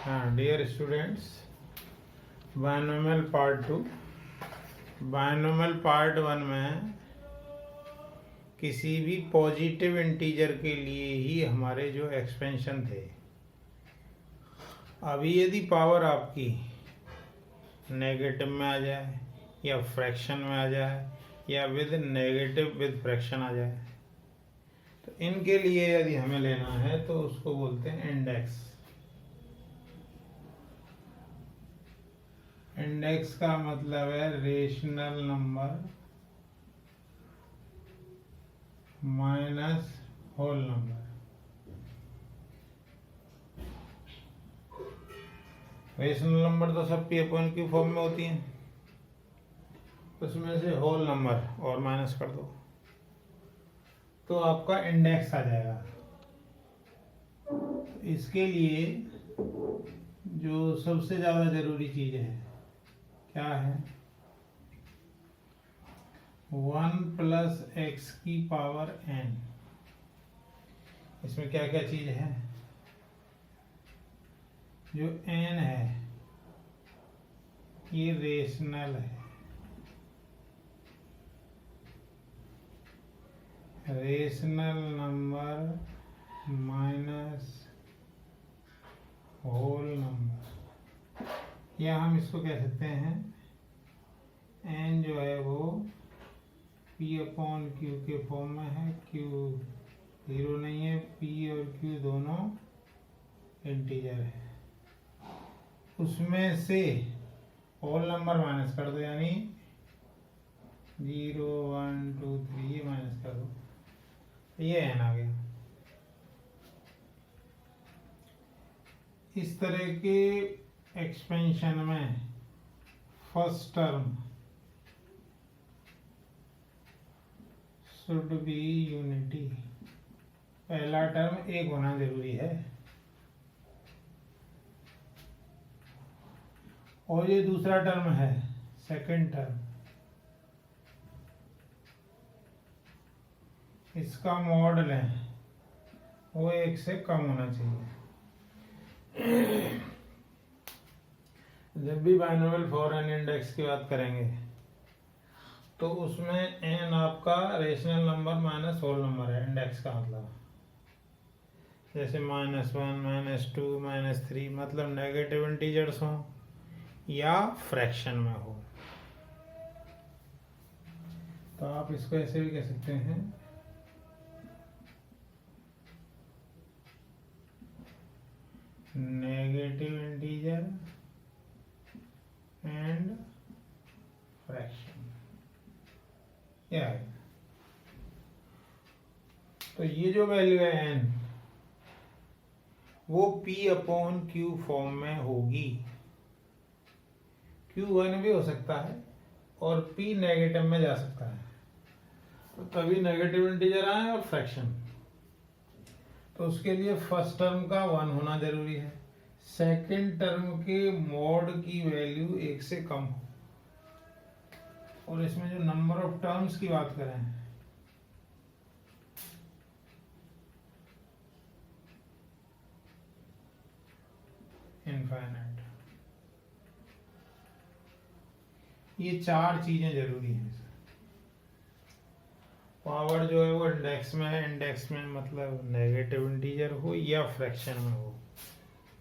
हाँ dear students, binomial part 2। Binomial part 1 में किसी भी पॉजिटिव इंटीजर के लिए ही हमारे जो एक्सपेंशन थे, अभी यदि पावर आपकी नेगेटिव में आ जाए या फ्रैक्शन में आ जाए या विद नेगेटिव विद फ्रैक्शन आ जाए, तो इनके लिए यदि हमें लेना है तो उसको बोलते हैं इंडेक्स। इंडेक्स का मतलब है rational number minus whole number. Rational number तो सब पी अपॉन क्यू फॉर्म में होती हैं, उसमें से होल नंबर और माइनस कर दो तो आपका इंडेक्स आ जाएगा। इसके लिए जो सबसे ज़्यादा ज़रूरी चीज़ है क्या है, 1 प्लस एक्स की पावर n। इसमें क्या क्या चीज़ है, जो n है ये रेशनल है, rational number minus whole number, या हम इसको कह सकते हैं n जो है वो p अपॉन q के फॉर्म में है। q जीरो नहीं है, p और q दोनों इंटीजर है, उसमें से होल नंबर माइनस कर दो, यानी 0 1 2 3 ये माइनस कर दो, ये n आ गया। इस तरह के एक्सपेंशन में first term should be unity, पहला टर्म एक होना जरूरी है, और ये दूसरा टर्म है सेकंड टर्म, इसका मॉड लें वो एक से कम होना चाहिए। जब भी बाइनोमियल फॉर एन इंडेक्स की बात करेंगे तो उसमें n आपका rational number minus whole number है, इंडेक्स का मतलब जैसे -1 -2 -3, मतलब नेगेटिव इंटीजर्स हों या फ्रैक्शन में हो, तो आप इसको ऐसे भी कह सकते हैं नेगेटिव इंटीजर एंड फ्रैक्शन, क्या है। तो ये जो वैल्यू है n वो p अपॉन q फॉर्म में होगी। q 1 भी हो सकता है और p नेगेटिव में जा सकता है, तो तभी नेगेटिव इंटीजर आए और फ्रैक्शन, तो उसके लिए फर्स्ट टर्म का 1 होना जरूरी है, सेकंड टर्म के मॉड की वैल्यू 1 से कम हो, और इसमें जो नंबर ऑफ टर्म्स की बात करें इनफाइनाइट, ये चार चीजें जरूरी हैं। पावर जो है वो इंडेक्स में है, इंडेक्स में मतलब नेगेटिव इंटीजर हो या फ्रैक्शन में हो,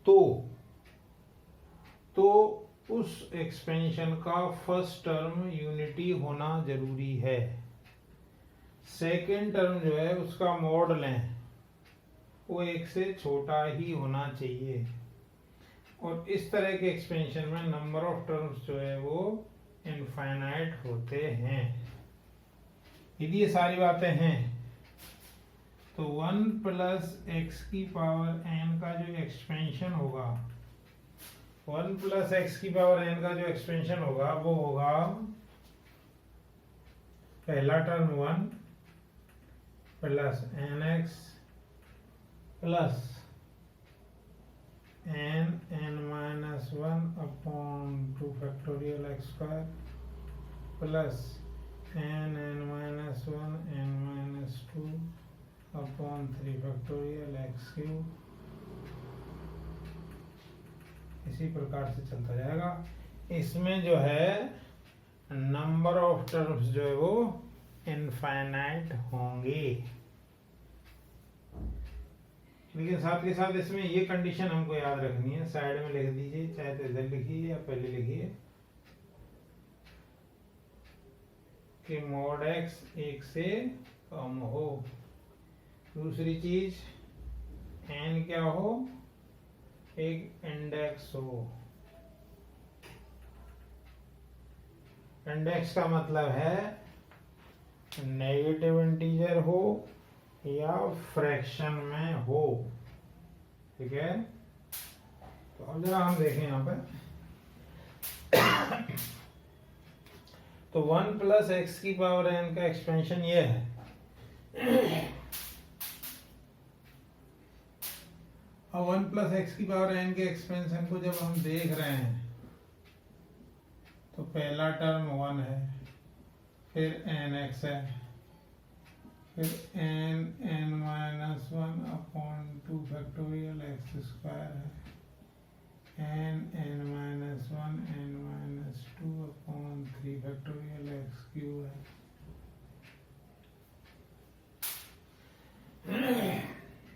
तो उस एक्सपेंशन का फर्स्ट टर्म यूनिटी होना जरूरी है, सेकंड टर्म जो है उसका मॉड लें वो 1 से छोटा ही होना चाहिए, और इस तरह के एक्सपेंशन में नंबर ऑफ टर्म्स जो है वो इनफाइनाइट होते हैं। यदि ये सारी बातें हैं तो 1 प्लस एक्स की पावर n का जो एक्सपेंशन होगा, 1 प्लस एक्स की पावर n का जो एक्सपेंशन होगा वो होगा पहला term 1 plus nx plus n minus 1 upon 2 factorial x square plus n minus 1 n minus 2 upon 3 factorial x cube इसी प्रकार से चलता जाएगा। इसमें जो है नंबर ऑफ टर्म्स जो है वो इनफाइनाइट होंगे, लेकिन साथ के साथ इसमें ये कंडीशन हमको याद रखनी है, साइड में लिख दीजिए, चाहे तो इधर लिखिए या पहले लिखिए कि मॉड एक्स 1 से कम हो। दूसरी चीज एन क्या हो, एक इंडेक्स हो। इंडेक्स का मतलब है नेगेटिव इंटीजर हो या फ्रैक्शन में हो, ठीक है। तो अब जरा हम देखें यहाँ पे तो 1 प्लस एक्स की पावर एन का एक्सपेंशन ये है। अब 1 प्लस एक्स की पावर एन के एक्सपेंशन को जब हम देख रहे हैं तो पहला टर्म 1 है, फिर एन एक्स है, फिर n N minus 1 upon 2 factorial x square है, n minus 1 N minus 2 upon 3 factorial x cube है।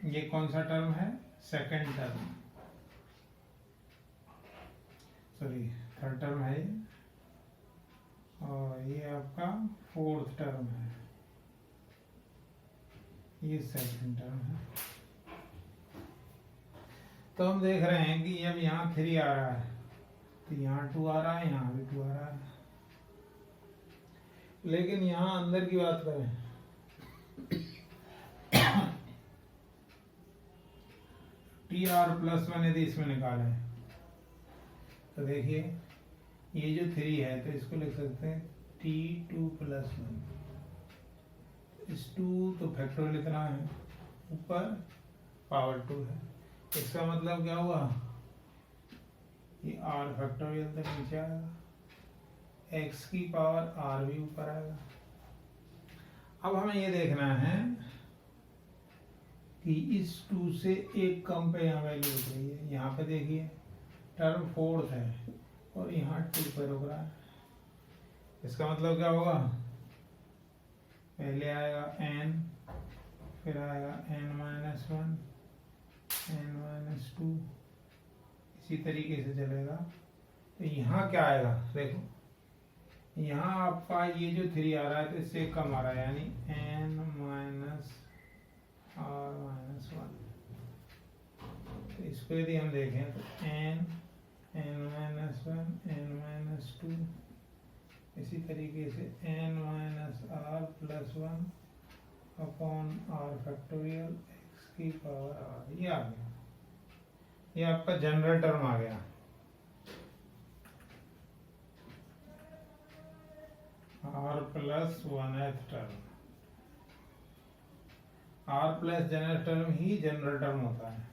ये कौन सा टर्म है, second term, sorry third term है, और ये आपका फोर्थ टर्म है, ये सेकंड टर्म है। तो हम देख रहे हैं कि अब यहाँ 3 आ रहा है, तो यहाँ 2 आ रहा है, यहाँ भी 2 आ रहा है। लेकिन यहाँ अंदर की बात करें टी आर प्लस 1 यदि इसमें निकालें तो देखिए ये जो 3 है तो इसको लिख सकते हैं T2 प्लस 1, इस 2 तो फैक्टोरियल इतना है, ऊपर पावर 2 है। इसका मतलब क्या हुआ, ये r फैक्टोरियल तक नीचे आएगा, x की पावर r भी ऊपर आएगा। अब हमें ये देखना है कि इस 2 से एक कम पे यहाँ वैल्यू रुक रही है। यहाँ पे देखिए टर्म फोर्थ है और यहाँ 2 पे रुक रहा है। इसका मतलब क्या होगा, पहले आएगा n, फिर आएगा n माइनस 1, n माइनस 2, इसी तरीके से चलेगा। तो यहाँ क्या आएगा, देखो यहाँ आपका ये जो 3 आ रहा है तो इससे कम आ रहा है, यानी n माइनस r माइनस 1। तो इसको यदि हम देखें तो n माइनस 1 n माइनस 2, इसी तरीके से n minus r plus 1 upon r factorial x की पावर r, ये आ गया, ये आपका जनरल टर्म आ गया। r plus 1th term, r plus general term ही जनरल टर्म होता है।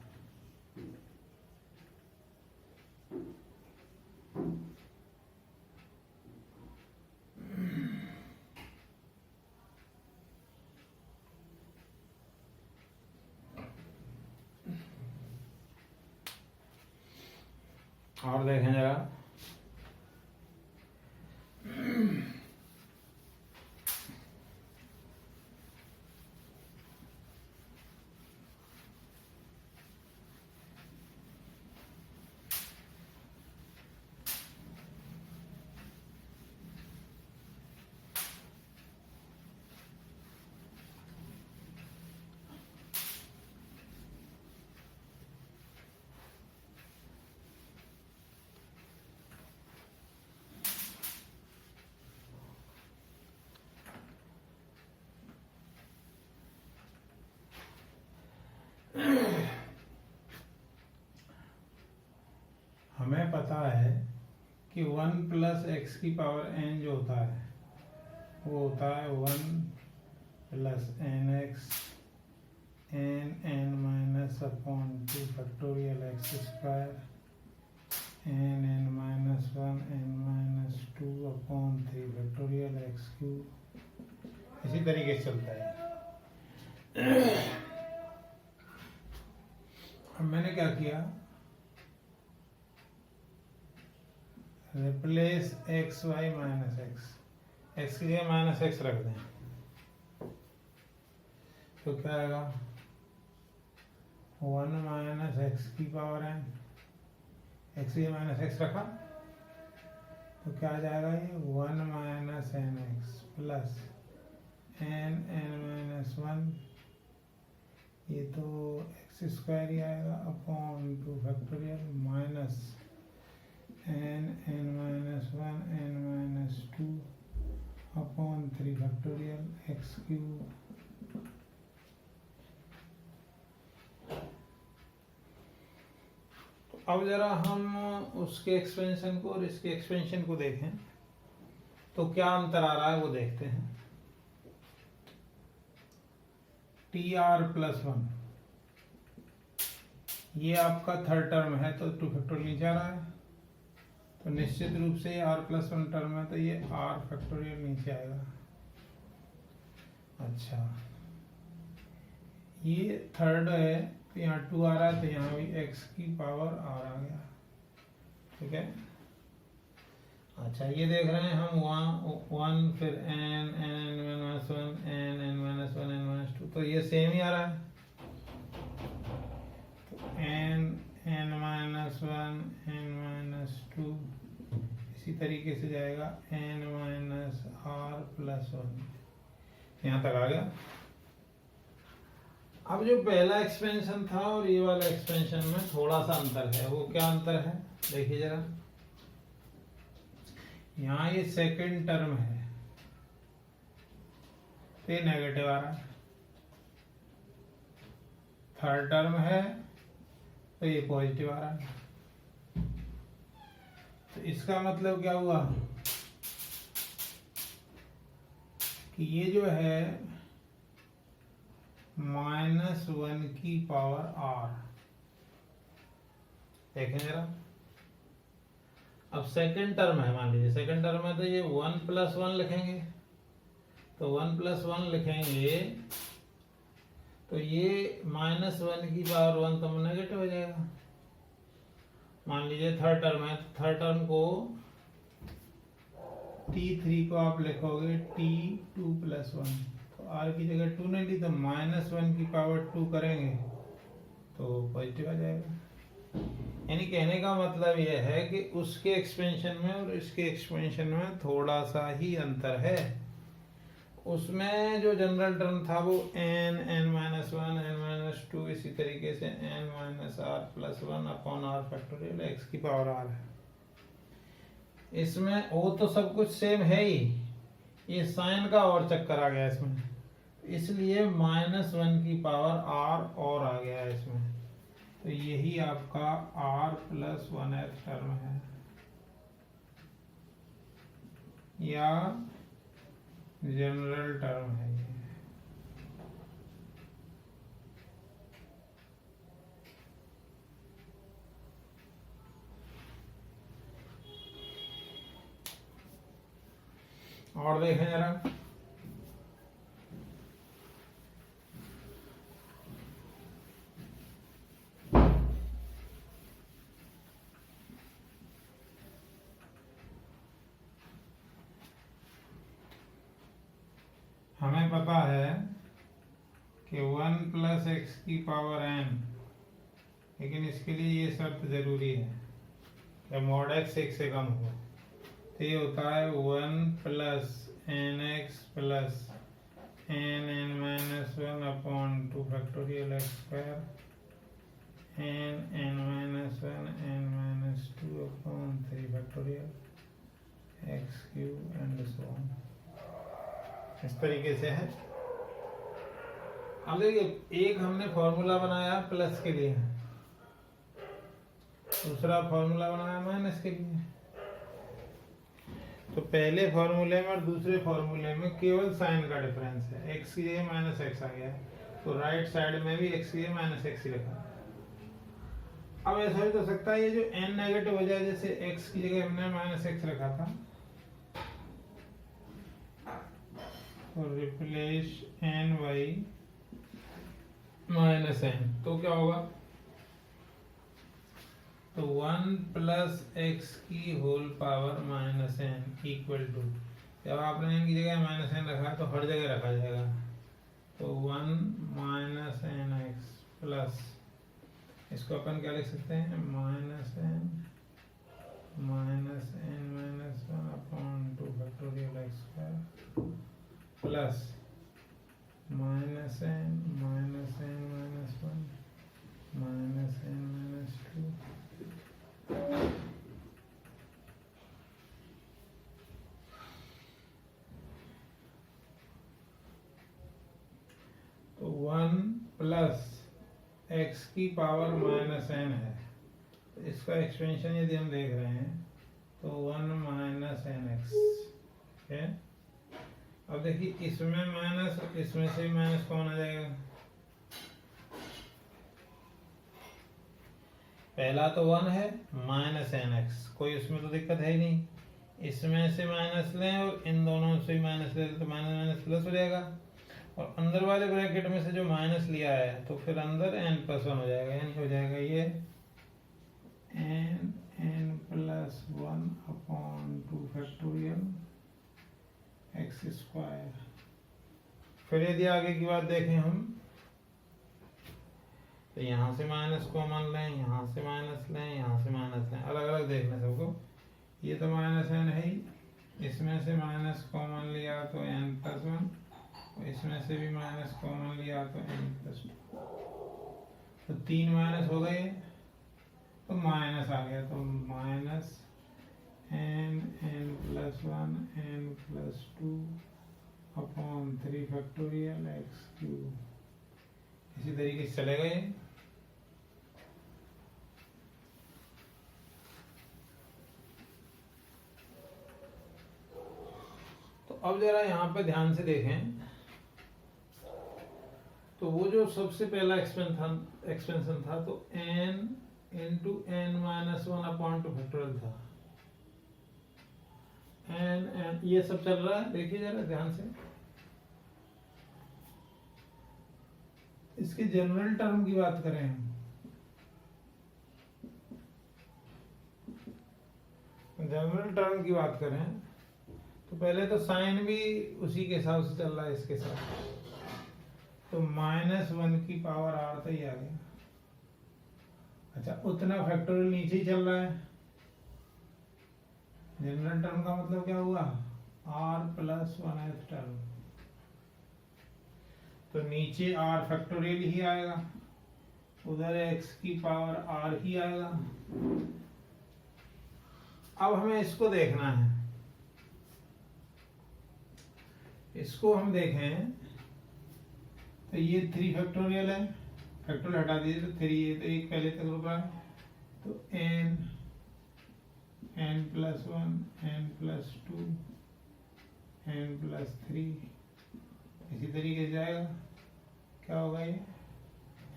और देखें जरा, हमें पता है कि 1 प्लस एक्स की पावर n जो होता है वो होता है 1 plus N X N minus upon 2 factorial x square N minus 1 n minus 2 upon 3 factorial x cube, इसी तरीके से चलता है। अब मैंने क्या किया, replace X Y minus X, X की जगह माइनस एक्स रख दें तो क्या आएगा, 1 माइनस एक्स की पावर एन, एक्स की माइनस एक्स रखा तो क्या आ जाएगा ये 1 minus N X plus N N minus 1, ये तो एक्स स्क्वायर ही आएगा upon 2 factorial minus N N minus 1 N minus 2 upon 3 factorial x cube. अब जरा हम उसके एक्सपेंशन को और इसके एक्सपेंशन को देखें तो क्या अंतर आ रहा है वो देखते हैं। टी आर प्लस 1 ये आपका थर्ड टर्म है तो 2 फैक्टोरियल नीचे आ रहा है, तो निश्चित रूप से ये r प्लस 1 टर्म है तो ये r फैक्टोरियल नीचे आएगा। अच्छा ये थर्ड है तो यहाँ 2 आ रहा है तो यहाँ भी x की पावर r आ गया, ठीक है। अच्छा ये देख रहे हैं हम 1 फिर n n minus 1 n n minus 1 n minus 2, तो ये सेम ही आ रहा है, तो n n minus 1 n minus 2 इसी तरीके से जाएगा n माइनस r प्लस 1, यहाँ तक आ गया। अब जो पहला एक्सपेंशन था और ये वाला एक्सपेंशन में थोड़ा सा अंतर है, वो क्या अंतर है देखिए जरा। यहाँ ये सेकंड टर्म है तो ये नेगेटिव आ रहा है, थर्ड टर्म है तो ये पॉजिटिव आ रहा है, तो इसका मतलब क्या हुआ कि ये जो है -1 की पावर r, देखें जरा। अब सेकंड टर्म है, मान लीजिए सेकंड टर्म है तो ये 1 प्लस 1 लिखेंगे, तो 1 प्लस 1 लिखेंगे तो ये -1 की पावर 1 तो नेगेटिव हो जाएगा। मान लीजिए थर्ड टर्म है, थर्ड टर्म को t3 को आप लिखोगे t2 प्लस 1, तो r की जगह 2 नहीं ली तो -1 की पावर 2 करेंगे तो पॉजिटिव आ जाएगा। यानी कहने का मतलब यह है कि उसके एक्सपेंशन में और इसके एक्सपेंशन में थोड़ा सा ही अंतर है। उसमें जो जनरल टर्म था वो n n minus 1 n minus 2 इसी तरीके से n minus r plus 1 upon r factorial x की पावर r है। इसमें वो तो सब कुछ सेम है ही, ये साइन का और चक्कर आ गया इसमें, इसलिए -1 की पावर r और आ गया है इसमें, तो यही आपका r प्लस 1th टर्म है या जनरल टर्म है ये। और देखें जरा, हमें पता है कि 1 प्लस एक्स की पावर n, लेकिन इसके लिए ये शर्त जरूरी है कि मॉड x 1 से कम हो, तो ये होता है 1 plus N X plus N N minus 1 upon 2 factorial x square N N minus 1 N minus 2 upon 3 factorial x cube and so on, इस तरीके से है। अब देखिए एक हमने फॉर्मूला बनाया प्लस के लिए, दूसरा फॉर्मूला बनाया माइनस के लिए, तो पहले फॉर्मूले में और दूसरे फॉर्मूले में केवल साइन का डिफरेंस है, x की जगह माइनस एक्स आ गया है, तो राइट साइड में भी x की जगह माइनस एक्स ही लिखा। अब ऐसा भी तो सकता है ये जो n नेगेटिव हो जाए, जैसे x की जगह हमने माइनस एक्स रखा था, तो replace n by minus n, तो क्या होगा, तो 1 प्लस एक्स की whole power minus N equal to, जब आपने एन की जगह माइनस एन रखा तो हर जगह रखा जाएगा, तो 1 माइनस एन एक्स प्लस, इसको अपन क्या लिख सकते हैं, minus N minus N minus 1 upon 2 factorial x square plus minus N minus 1 minus N minus 2 तो 1 प्लस एक्स की पावर माइनस एन है, तो इसका एक्सपेंशन यदि हम देख रहे हैं तो 1 माइनस एन एक्स है। अब देखिए इसमें माइनस, इसमें से माइनस कौन आ जाएगा, पहला तो 1 है माइनस एन एक्स, कोई उसमें तो दिक्कत है ही नहीं, इसमें से माइनस लें और इन दोनों से माइनस ले तो माइनस माइनस प्लस हो जाएगा, और अंदर वाले ब्रैकेट में से जो माइनस लिया है तो फिर अंदर n प्लस 1 हो जाएगा, यानी हो जाएगा ये n plus 1 upon 2 factorial x square. फिर यदि आगे की बात देखें हम, तो यहाँ से माइनस कॉमन लें, यहाँ से माइनस लें, यहाँ से माइनस लें, अलग अलग देखना सबको, ये तो माइनस एन है ही, इसमें से माइनस कॉमन लिया तो n प्लस 1, इसमें से भी माइनस कॉमन लिया तो n प्लस 2, तो 3 माइनस हो गए तो माइनस आ गया, तो minus n plus 1 n plus 2 upon 3 factorial x cube. इसी तरीके से चलेगा ये। तो अब जरा यहाँ पे ध्यान से देखें, तो वो जो सबसे पहला एक्सपेंशन था तो n into N minus 1 upon 2 factorial था, n ये सब चल रहा है, देखिए जरा ध्यान से, इसके जनरल टर्म की बात करें हम, जनरल टर्म की बात करें तो पहले तो साइन भी उसी के हिसाब से चल रहा है इसके साथ, तो माइनस 1 की पावर r तो ही आ गया, अच्छा उतना फैक्टोरियल नीचे ही चल रहा है, जनरल टर्म का मतलब क्या हुआ, r प्लस 1 टर्म, तो नीचे r फैक्टोरियल ही आएगा, उधर x की पावर r ही आएगा। अब हमें इसको देखना है, इसको हम देखें तो ये 3 फैक्टोरियल है, फैक्टोरियल हटा दीजिए तो 3 है, तो एक पहले तक रुक रहा है, तो n plus 1 n plus 2 n plus 3 इसी तरीके से जाएगा, क्या होगा ये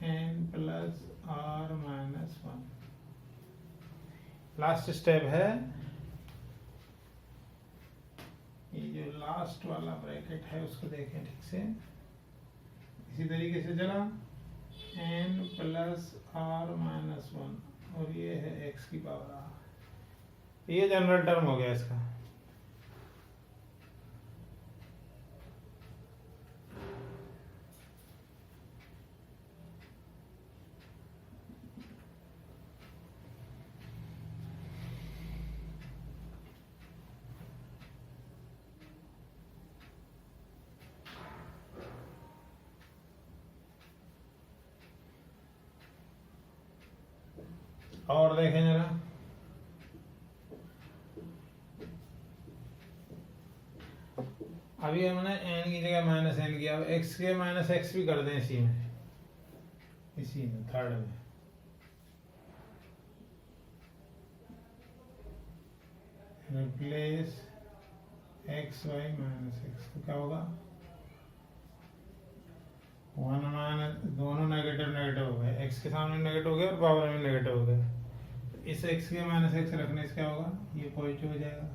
n plus r minus 1। Last step है, ये जो लास्ट वाला ब्रैकेट है उसको देखें ठीक से, इसी तरीके से चला n प्लस r माइनस 1 और ये है x की पावर r, ये जनरल टर्म हो गया इसका। और देखें जरा, अभी हमने n की जगह माइनस n किया, अब x के माइनस x भी कर दें इसी में थर्ड में, replace x y minus x, तो क्या होगा 1 माइनस, दोनों नेगेटिव नेगेटिव हो गए, x के सामने नेगेटिव हो गया और पावर में नेगेटिव हो गया, इस x के माइनस x रखने से क्या होगा, ये पॉजिटिव हो जाएगा,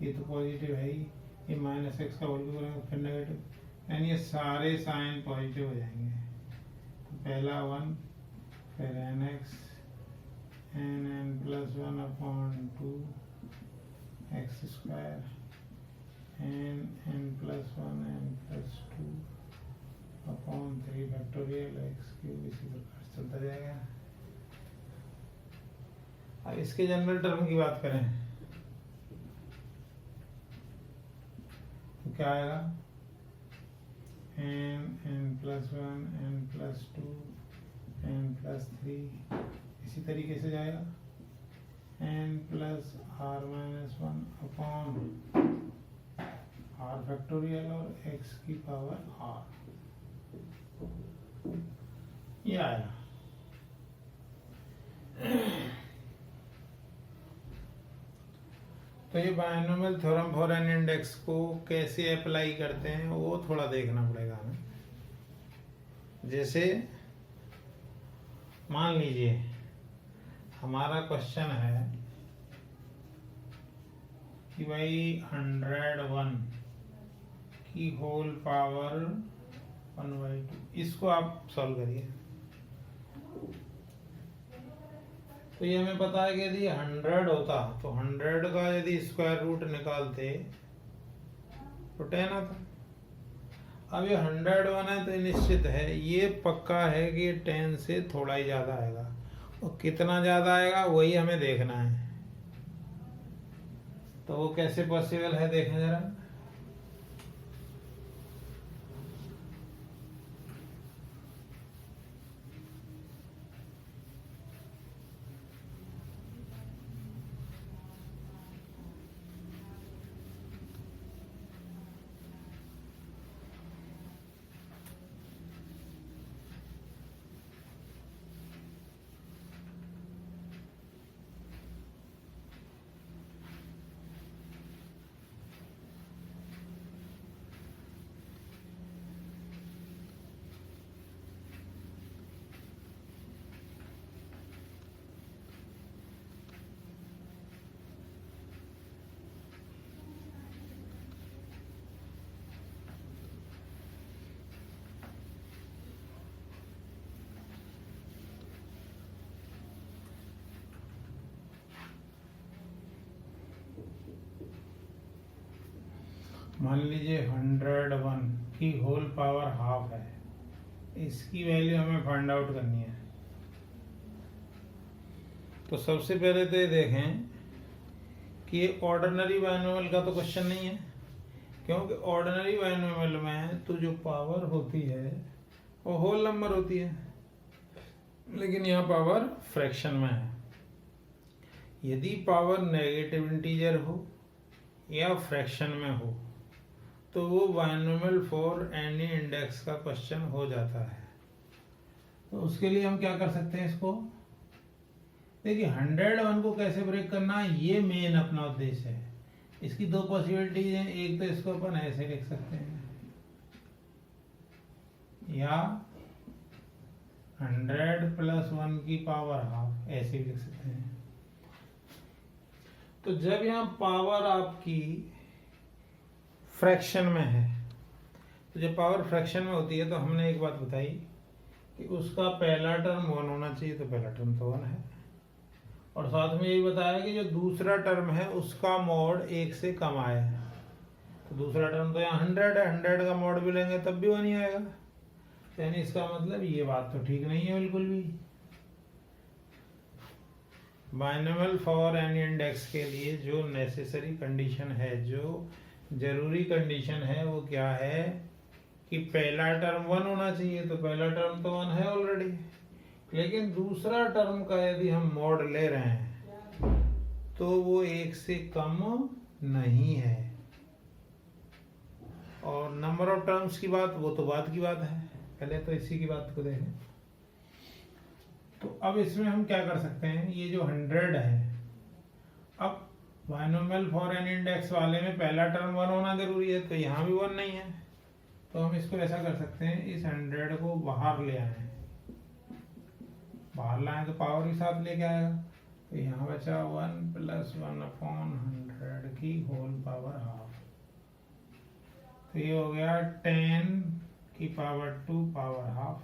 ये तो पॉजिटिव है ही, ये माइनस x का होल करेंगे फिर नेगेटिव, यानी ये सारे साइन पॉजिटिव हो जाएंगे, तो पहला 1 फिर nx n plus 1 upon 2 x square n plus 1 n plus 2 upon 3 factorial x cube, इसी प्रकार चलता जाएगा। अब इसके जनरल टर्म की बात करें तो क्या आएगा, n plus 1 n plus 2 n plus 3, इसी तरीके से जाएगा n plus r minus 1 upon r factorial और x की पावर r, ये आया। तो ये binomial theorem for N index को कैसे अप्लाई करते हैं वो थोड़ा देखना पड़ेगा हमें। जैसे मान लीजिए हमारा क्वेश्चन है कि भाई 101 की होल पावर 1/2, इसको आप सॉल्व करिए। तो ये हमें पता है कि यदि 100 होता तो 100 का यदि स्क्वायर रूट निकालते तो 10 आता। अब ये 101 है तो निश्चित है, ये पक्का है कि 10 से थोड़ा ही ज्यादा आएगा, और कितना ज्यादा आएगा वही हमें देखना है। तो वो कैसे पॉसिबल है देखें जरा। मान लीजिए 101 की होल पावर हाफ है, इसकी वैल्यू हमें फाइंड आउट करनी है। तो सबसे पहले तो ये देखें कि ये ऑर्डिनरी बायनोमियल का तो क्वेश्चन नहीं है, क्योंकि ऑर्डिनरी बायनोमियल में तो जो पावर होती है वो होल नंबर होती है, लेकिन यहाँ पावर फ्रैक्शन में है। यदि पावर नेगेटिव इंटीजर हो या फ्रैक्शन में हो तो वो बायनोमियल फॉर एनी इंडेक्स का क्वेश्चन हो जाता है। तो उसके लिए हम क्या कर सकते हैं, इसको देखिए 101 को कैसे ब्रेक करना है, ये मेन अपना उद्देश्य है। इसकी दो पॉसिबिलिटीज हैं, एक तो इसको अपन ऐसे लिख सकते हैं या 100 प्लस 1 की पावर हाफ ऐसे भी लिख सकते हैं। तो जब यहाँ पावर आपकी फ्रैक्शन में है, तो जब पावर फ्रैक्शन में होती है तो हमने एक बात बताई कि उसका पहला टर्म 1 होना चाहिए, तो पहला टर्म तो 1 है, और साथ में यही बताया कि जो दूसरा टर्म है उसका मॉड 1 से कम आया है। तो दूसरा टर्म तो यहाँ 100 है, 100 का मॉड भी लेंगे तब भी 1 ही आएगा। यानी इसका मतलब ये बात तो ठीक नहीं है बिल्कुल भी। बायनोमियल फॉर एनी इंडेक्स के लिए जो नेसेसरी कंडीशन है, जो जरूरी कंडीशन है, वो क्या है कि पहला टर्म 1 होना चाहिए। तो पहला टर्म तो 1 है ऑलरेडी, लेकिन दूसरा टर्म का यदि हम मॉड ले रहे हैं तो वो 1 से कम नहीं है। और नंबर ऑफ टर्म्स की बात, वो तो बाद की बात है, पहले तो इसी की बात को देखें। तो अब इसमें हम क्या कर सकते हैं, ये जो 100 है, अब बायनोमियल फॉर एन इंडेक्स वाले में पहला टर्म 1 होना जरूरी है, तो यहाँ भी 1 नहीं है। तो हम इसको ऐसा कर सकते हैं, इस 100 को बाहर ले आए, बाहर लाएं तो पावर के साथ लेके आएगा। तो यहाँ बचा 1 प्लस 1 अपॉन 100 की होल पावर हाफ। तो ये हो गया 10 की पावर 2 पावर हाफ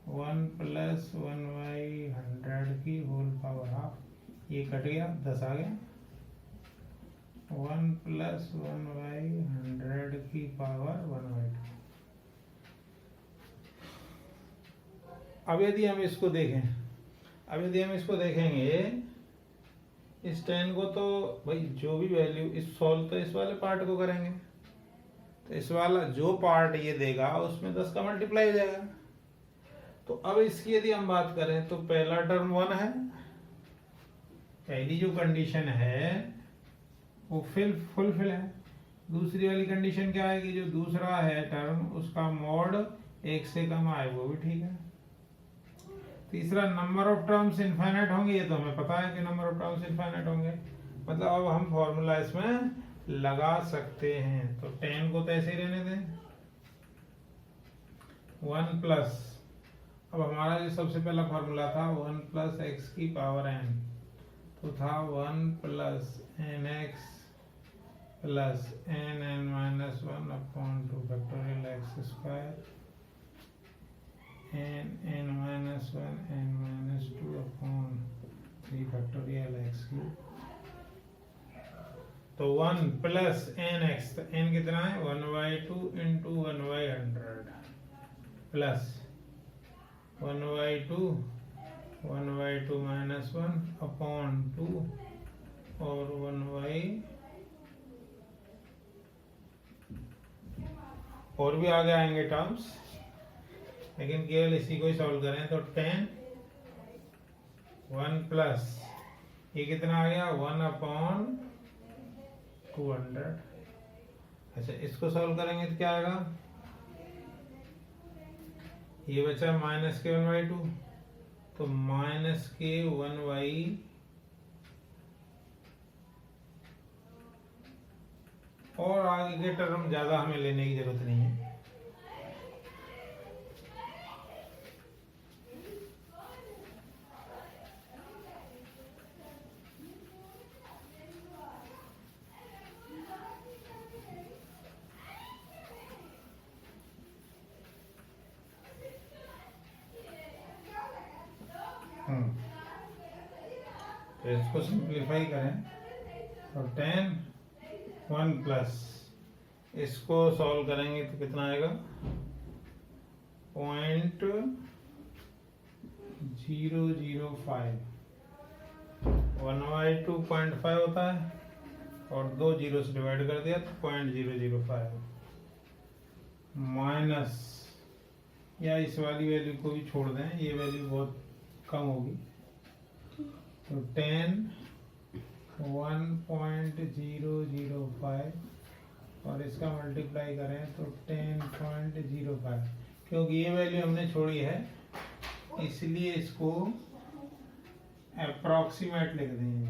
1 प्लस 1/100 की होल पावर हाफ, ये कट गया 10 आ गया, 1 प्लस 1/100 की पावर 1/2। अब यदि हम इसको देखेंगे इस 10 को, तो भाई जो भी वैल्यू इस सॉल्व तो इस वाले पार्ट को करेंगे, तो इस वाला जो पार्ट ये देगा उसमें 10 का मल्टीप्लाई हो जाएगा। तो अब इसकी यदि हम बात करें तो पहला टर्म 1 है, पहली जो कंडीशन है वो फुलफिल है। दूसरी वाली कंडीशन क्या है कि जो दूसरा है टर्म उसका मॉड 1 से कम आए, वो भी ठीक है। तीसरा नंबर ऑफ टर्म्स इनफाइनाइट होंगे, ये तो हमें पता है कि नंबर ऑफ टर्म्स इनफाइनाइट होंगे, मतलब अब हम फॉर्मूला इसमें लगा सकते हैं। तो 10 को तो ऐसे ही रहने दें, 1 प्लस, अब हमारा जो सबसे पहला फॉर्मूला था 1 प्लस एक्स की पावर n, तो था 1 plus N X plus N N minus 1 upon 2 factorial x square n minus 1 n minus 2 upon 3 factorial x cube। तो 1 प्लस एन एक्स, तो n कितना है 1/2 इंटू 1/100 प्लस 1/2 माइनस 1 अपॉन 2 और 1/, और भी आगे आएंगे टर्म्स, लेकिन केवल इसी को ही सॉल्व करें। तो 10 1 प्लस ये कितना आ गया 1 अपॉन 200। अच्छा, इसको सॉल्व करेंगे तो क्या आएगा, ये बचा माइनस के 1/2, तो माइनस के 1/, और आगे के टर्म ज्यादा हमें लेने की जरूरत नहीं है। तो इसको सिंप्लीफाई करें तो 10 1 प्लस, इसको सॉल्व करेंगे तो कितना आएगा 0.005, 1/2 0.5 होता है और 2 जीरो से डिवाइड कर दिया तो 0.005 माइनस, या इस वाली वैल्यू को भी छोड़ दें, ये वैल्यू बहुत कम होगी, तो 10 1.005 और इसका मल्टीप्लाई करें तो 10.05, क्योंकि ये वैल्यू हमने छोड़ी है इसलिए इसको अप्रोक्सीमेट लिख देंगे,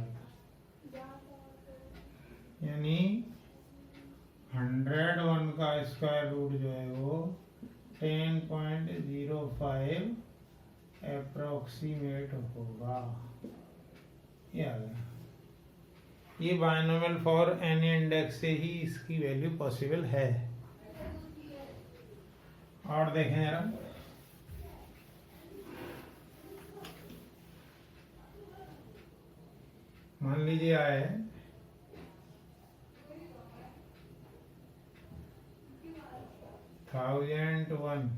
यानी 101 का स्क्वायर रूट जो है वो 10.05 अप्रोक्सीमेट होगा। ये आ गया, ये बायनोमियल फॉर एनी इंडेक्स से ही इसकी वैल्यू पॉसिबल है। और देखें जरा, मान लीजिए आए 1001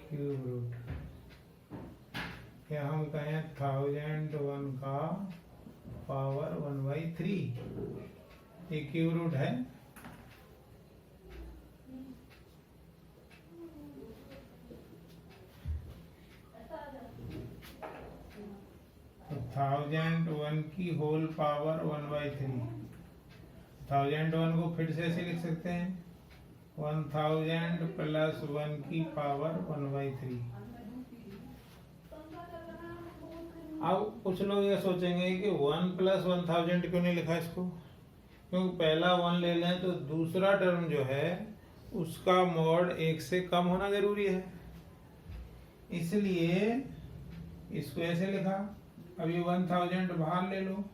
क्यूब रूट, या हम कहें 1001 का पावर 1/3, ये क्यूब रूट है। तो 1001 की होल पावर 1/3, 1001 को फिर से ऐसे लिख सकते हैं 1000 प्लस 1 की पावर 1/3। अब कुछ लोग ये सोचेंगे कि 1 प्लस 1000 क्यों नहीं लिखा इसको, क्योंकि पहला 1 ले लें तो दूसरा टर्म जो है उसका मॉड 1 से कम होना जरूरी है, इसलिए इसको ऐसे लिखा। अब ये 1000 बाहर ले लो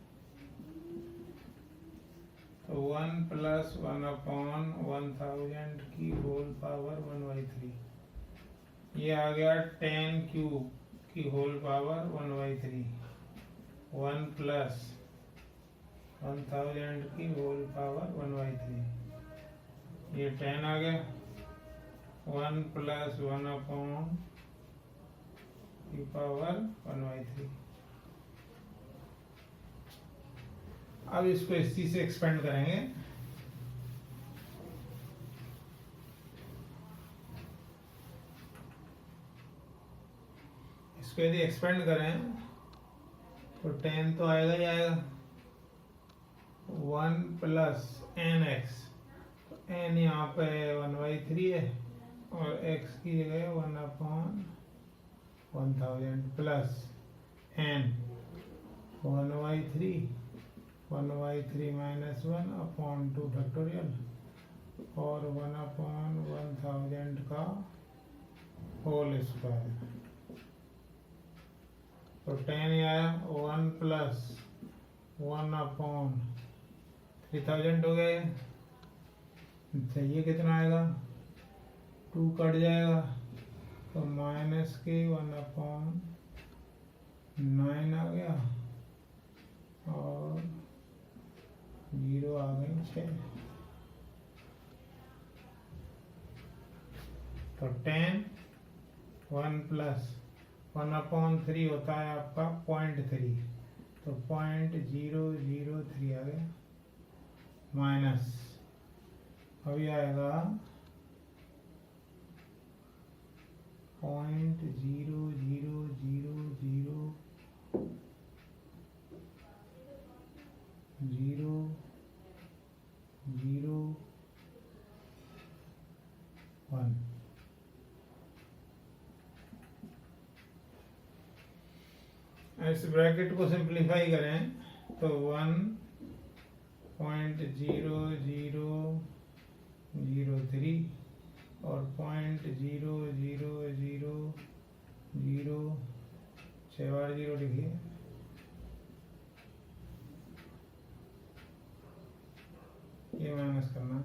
तो 1 प्लस 1 अपॉन 1000 की होल पावर 1/3, ये आ गया 10 क्यूब की होल पावर 1/3, 1 प्लस 1000 की होल पावर 1/3, ये 10 आ गया, 1 प्लस 1 अपॉन की पावर 1/3। अब इसको इसी से एक्सपेंड करेंगे, इसको यदि एक्सपेंड करें तो 10 तो आएगा ही आएगा, 1 प्लस एन एक्स, एन यहाँ पे 1/3 है और एक्स की जगह 1 upon 1000 plus N 1/3, 1/3 minus 1 upon 2 factorial और 1 अपॉन 1000 का होल स्क्वायर। तो 10 आया, 1 प्लस 1 अपॉन 3000 हो गए। ये कितना आएगा, 2 कट जाएगा तो माइनस के 1 अपॉन 9 आ गया और 0 आ गई 6। तो 10 1 प्लस 1 अपॉन 3 होता है आपका 0.3, तो 0.003 आ गया माइनस, अभी आएगा 0.0000001। इस ब्रैकेट को सिंप्लीफाई करें तो 1.00003 और 0.00006 लिखिए, ये माइनस करना है,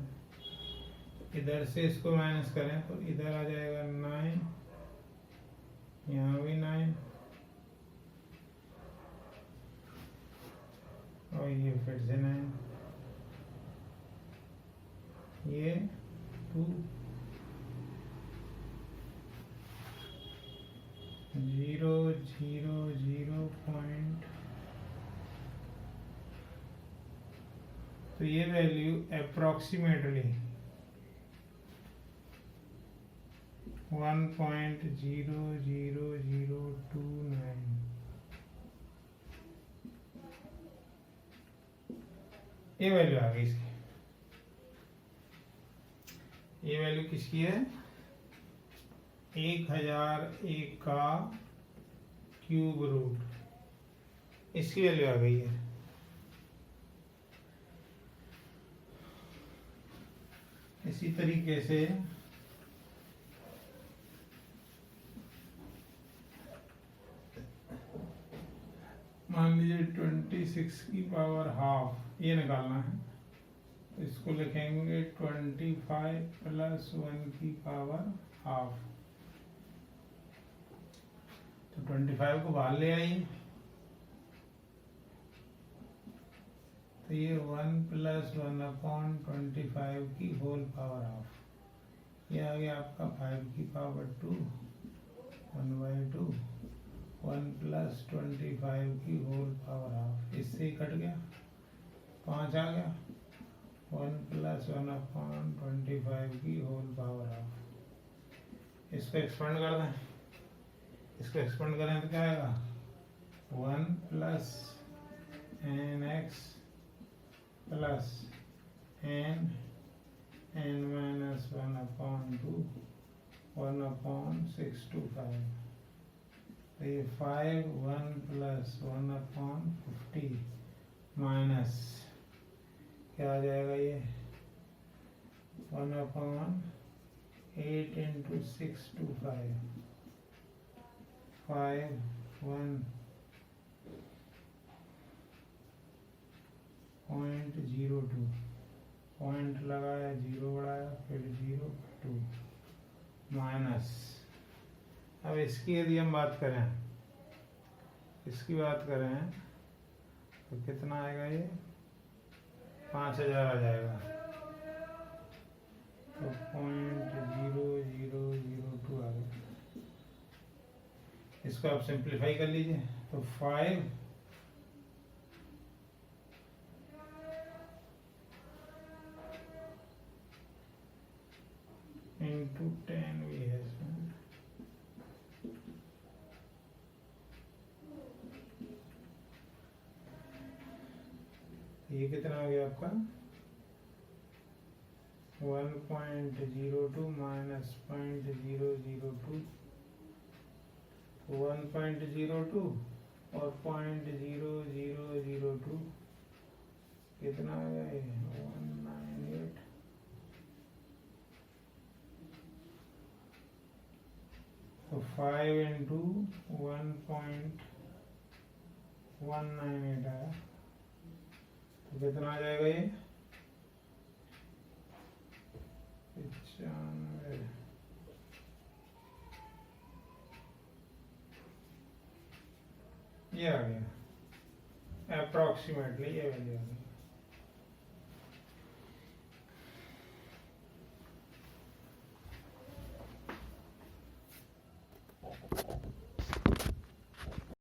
इधर से इसको माइनस करें तो इधर आ जाएगा 9, यहाँ भी 9 और ये फिर से 9, ये 2, 0.000 पॉइंट, तो ये वैल्यू अप्रोक्सीमेटली 1.00029, ये वैल्यू आ गई इसकी। ये वैल्यू किसकी है, 1001 का क्यूब रूट, इसकी वैल्यू आ गई है। इसी तरीके से मान लीजिए 26 की पावर हाफ, ये निकालना है, इसको लिखेंगे 25 प्लस 1 की पावर हाफ, तो 25 को बाहर ले आई तो ये 1 प्लस 1 अपॉन 25 की होल पावर हाफ, ये आ गया आपका 5 की पावर 2 1/2, 1 प्लस 25 की होल पावर हाफ, इससे ही कट गया, 5 आ गया, 1 प्लस 1 अपॉन 25 की होल पावर हाफ। इसको एक्सपेंड कर दें, इसको एक्सपेंड करें तो क्या आएगा, 1 plus N X plus N minus 1 upon 2 1 upon 625, तो ये 5 1 प्लस 1 अपॉन 50 माइनस क्या आ जाएगा, ये 1 अपॉन 8 इंटू 625, 5 1 0.02, पॉइंट लगाया 0 बढ़ाया फिर 0 2 माइनस अब इसकी यदि हम बात करें, इसकी बात करें तो कितना आएगा ये 5000 आ जाएगा। तो 0.0002 आ गया। इसको आप सिंप्लीफाई कर लीजिए तो 5 into 10 भी है इसमें। ये कितना हो गया आपका 1.02 माइनस 0.002, 1.02 और 0.0002 कितना आ गया ये 198। तो 5 into 1.198 आया। तो कितना आ जाएगा ये 95। ये आ गया अप्रोक्सीमेटली, ये वैल्यू आ गई।